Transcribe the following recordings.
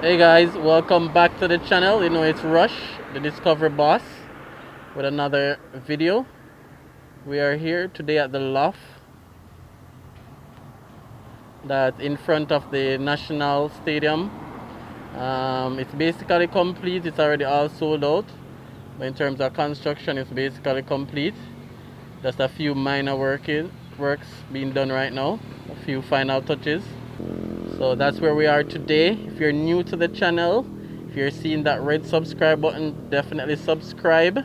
Hey guys, welcome back to the channel. You know it's Rush, the Discovery Boss, with another video. We are here today at the Loft that's in front of the National Stadium. It's basically complete. It's already all sold out. But in terms of construction, it's basically complete. Just a few minor works being done right now. A few final touches. So that's where we are today. If you're new to the channel, if you're seeing that red subscribe button, definitely subscribe.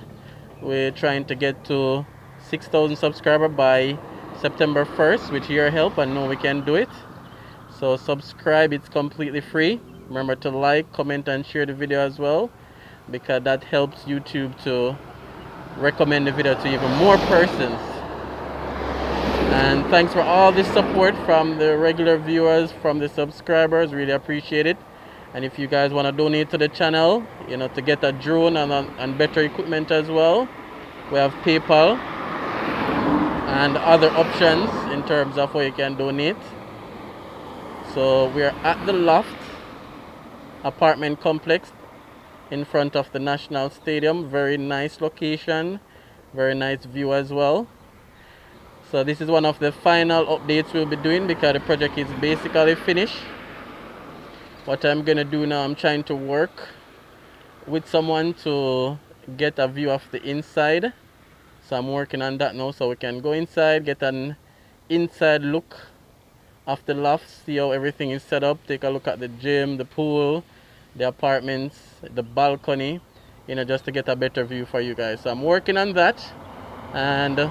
We're trying to get to 6,000 subscribers by September 1st. With your help, I know we can do it. So subscribe, it's completely free. Remember to like, comment and share the video as well, because that helps YouTube to recommend the video to even more persons. And thanks for all the support from the regular viewers, from the subscribers. Really appreciate it. And if you guys want to donate to the channel, you know, to get a drone and better equipment as well, we have PayPal and other options in terms of where you can donate. So we are at the Loft apartment complex in front of the National Stadium. Very nice location, very nice view as well. So this is one of the final updates we'll be doing because the project is basically finished. What I'm gonna do now, I'm trying to work with someone to get a view of the inside. So I'm working on that now, so we can go inside, get an inside look of the Loft, see how everything is set up, take a look at the gym, the pool, the apartments, the balcony, you know, just to get a better view for you guys. So I'm working on that, and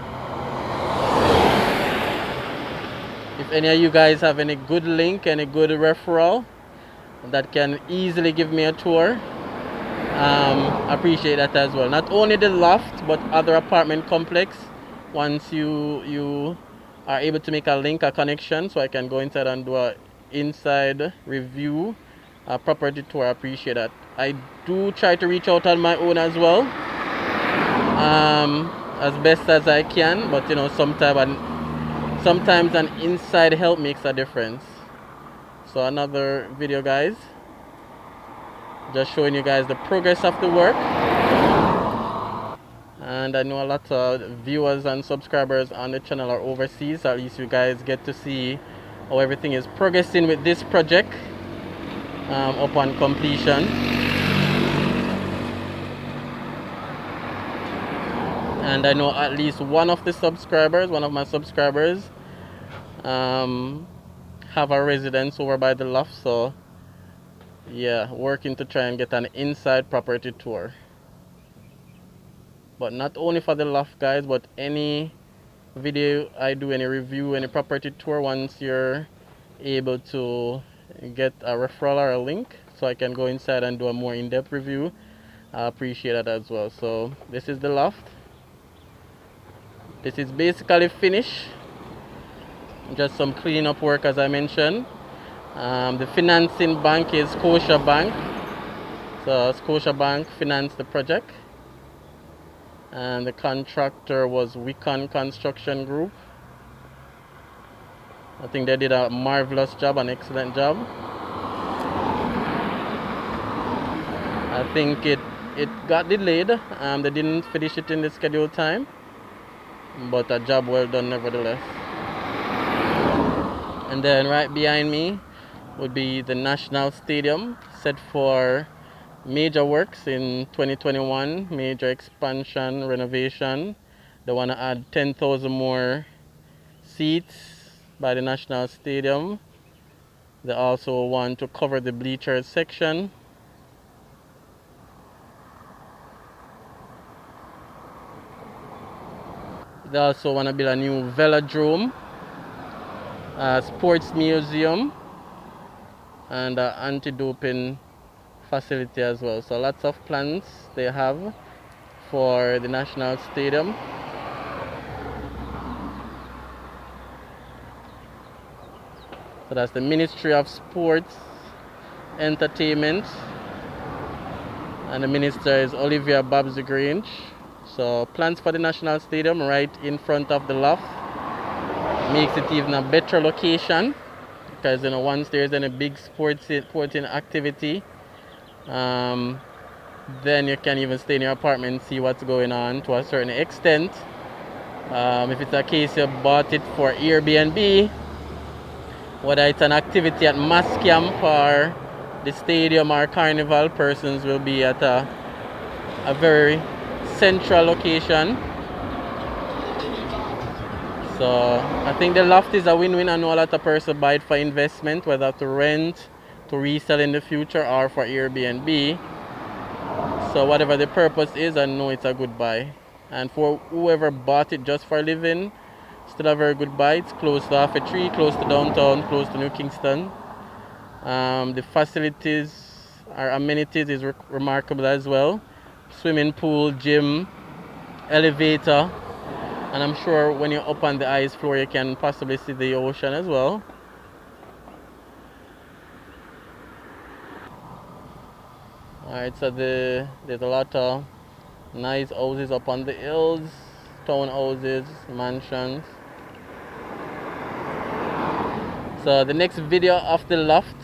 if any of you guys have any good link, any good referral that can easily give me a tour, appreciate that as well. Not only the Loft, but other apartment complex. Once you are able to make a link, a connection, so I can go inside and do a inside review, a property tour, I appreciate that. I do try to reach out on my own as well, as best as I can, but you know, sometimes an inside help makes a difference. So another video, guys, just showing you guys the progress of the work. And I know a lot of viewers and subscribers on the channel are overseas, so at least you guys get to see how everything is progressing with this project upon completion. And I know at least one of my subscribers have a residence over by the Loft, so yeah, working to try and get an inside property tour. But not only for the Loft, guys, but any video I do, any review, any property tour, once you're able to get a referral or a link so I can go inside and do a more in-depth review, I appreciate that as well. So this is the Loft. This is basically finished, just some cleanup work as I mentioned. The financing bank is Scotia Bank, so Scotia Bank financed the project, and the contractor was Wicon Construction Group. I think they did a marvelous job, an excellent job. I think it got delayed. They didn't finish it in the scheduled time, but a job well done nevertheless. And then right behind me would be the National Stadium, set for major works in 2021, major expansion, renovation. They want to add 10,000 more seats by the National Stadium. They also want to cover the bleachers section. They also want to build a new velodrome, a sports museum, and an anti-doping facility as well. So lots of plans they have for the National Stadium. So that's the Ministry of Sports, Entertainment, and the minister is Olivia Babs-Grange. So plans for the National Stadium right in front of the Loft. Makes it even a better location. because you know, once there's any big sporting activity, then you can even stay in your apartment and see what's going on to a certain extent. If it's a case you bought it for Airbnb, whether it's an activity at mass camp or the stadium or carnival, persons will be at a very central location. So I think the Loft is a win-win. I know a lot of persons buy it for investment, whether to rent, to resell in the future, or for Airbnb. So whatever the purpose is, I know it's a good buy. And for whoever bought it just for living, still a very good buy. It's close to Half a Tree, close to downtown, close to New Kingston. The facilities, our amenities is remarkable as well. Swimming pool, gym, elevator, and I'm sure when you're up on the ice floor you can possibly see the ocean as well. Alright, so there's a lot of nice houses up on the hills, townhouses, mansions. So the next video of the Loft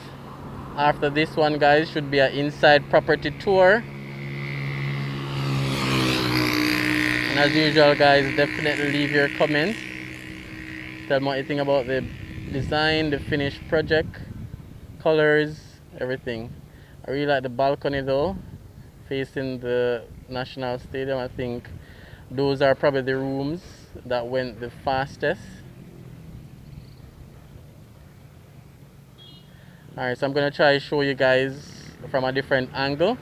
after this one, guys, should be an inside property tour. And as usual, guys, definitely leave your comments. Tell me what you think about the design, the finished project, colors, everything. I really like the balcony though, facing the National Stadium. I think those are probably the rooms that went the fastest. Alright, so I'm gonna try to show you guys from a different angle.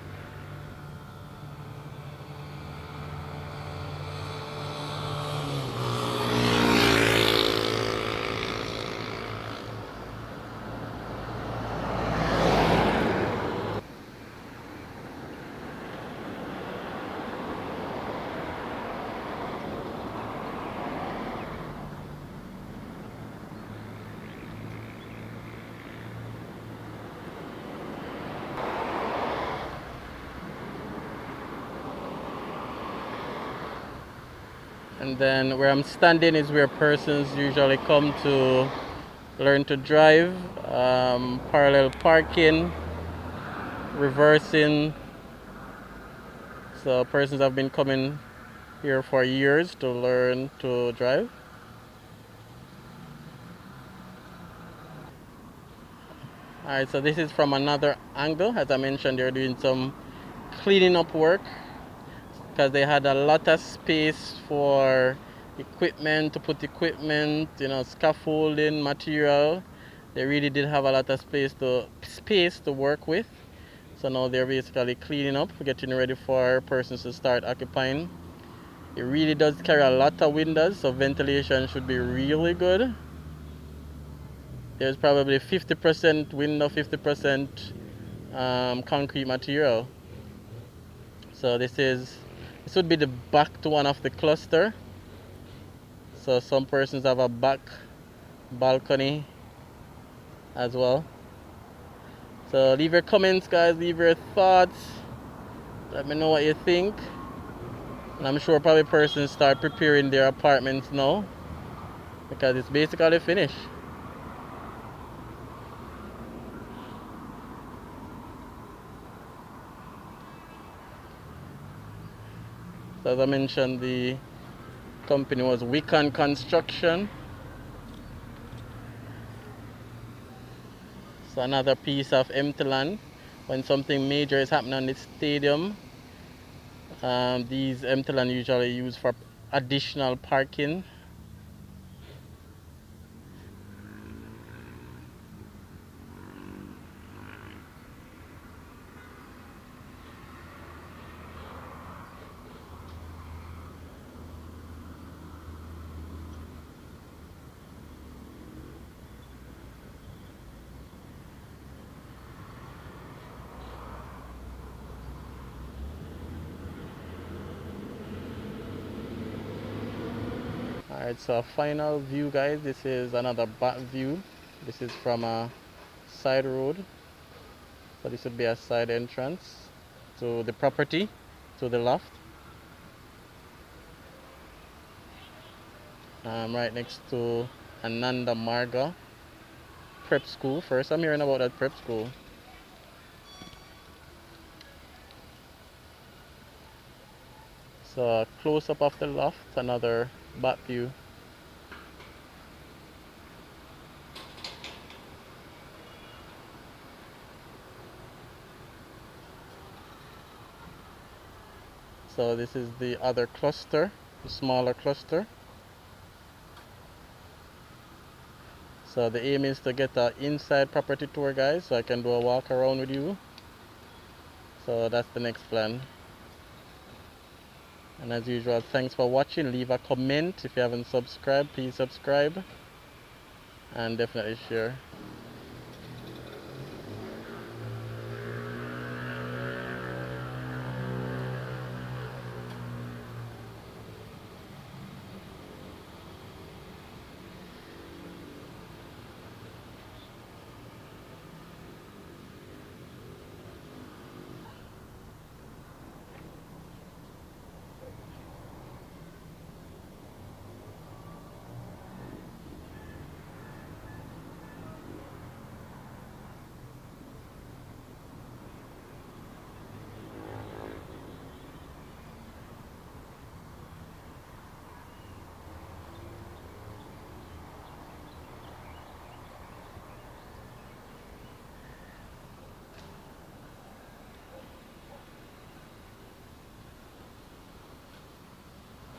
And then where I'm standing is where persons usually come to learn to drive, parallel parking, reversing. So persons have been coming here for years to learn to drive. Alright, so this is from another angle. As I mentioned, they're doing some cleaning up work because they had a lot of space for equipment, to put equipment, you know, scaffolding, material. They really did have a lot of space to work with. So now they're basically cleaning up, getting ready for persons to start occupying. It really does carry a lot of windows, so ventilation should be really good. There's probably 50% window, 50% concrete material. So this would be the back to one of the cluster. So some persons have a back balcony as well. So leave your comments, guys, leave your thoughts. Let me know what you think. And I'm sure probably persons start preparing their apartments now because it's basically finished. So as I mentioned, the company was Wican Construction. So another piece of empty land. When something major is happening on the stadium, these empty land usually used for additional parking. Alright, so final view, guys. This is another back view. This is from a side road. So this would be a side entrance to the property, to the Loft. Right next to Ananda Marga prep school first. I'm hearing about that prep school. So close up of the loft, another back view. So this is the other cluster, the smaller cluster. So the aim is to get an inside property tour, guys, so I can do a walk around with you. So that's the next plan. And as usual, thanks for watching. Leave a comment. If you haven't subscribed, please subscribe and definitely share.